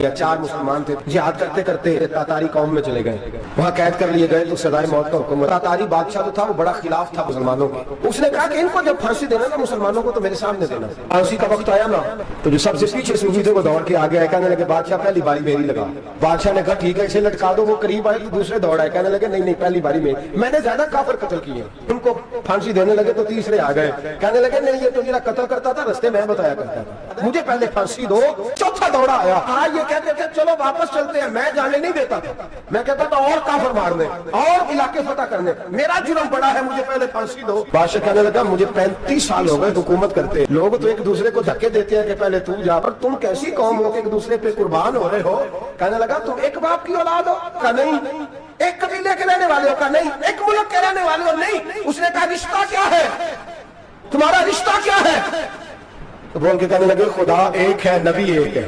या 4 मुसलमान थे, जिहाद करते करते तातारी कौम में चले गए, वहाँ कैद कर लिए गए तो सजाए मौत का हुक्म। तातारी बादशाह जो था वो बड़ा खिलाफ था मुसलमानों के। उसने कहा कि इनको जब फांसी देना ना मुसलमानों को तो मेरे सामने देना। फांसी का वक्त आया ना तो जो सबसे पीछे सूफी थे वो दौड़ के आगे आए, कहने लगे बादशाह पहली बारी मेरी लगा। बादशाह ने कहा ठीक है इसे लटका दो। वो करीब आए तो दूसरे दौड़ आए, कहने लगे नहीं नहीं पहली बारी में, मैंने ज्यादा काफिर कत्ल किए। उनको फांसी देने लगे तो तीसरे आ गए, कहने लगे नहीं ये तो मेरा कत्ल करता था, रस्ते में बताया करता था, मुझे पहले फांसी दो। चौथा दौड़ा आया, आज ये कहते थे चलो वापस चलते हैं, मैं जाने नहीं देता था, मैं कहता था और काफिर मारने और इलाके फतह करने, मेरा जुर्म बड़ा है, मुझे पहले फांसी दो। बादशाह कहने लगा मुझे 35 साल हो गए हुकूमत करते, लोग तो एक दूसरे को धक्के देते हैं कि पहले तू जा, पर तुम कैसी कौम हो कि एक दूसरे पे कुर्बान हो रहे हो। कहने लगा तुम एक बाप की औलाद हो? कहा नहीं। एक कबीले के रहने वाले हो? कहा नहीं। एक मुल्क के रहने वाले हो? नहीं। उसने कहा रिश्ता क्या है तुम्हारा, रिश्ता क्या है? तो बोल के कहने लगे खुदा एक है, नबी एक है।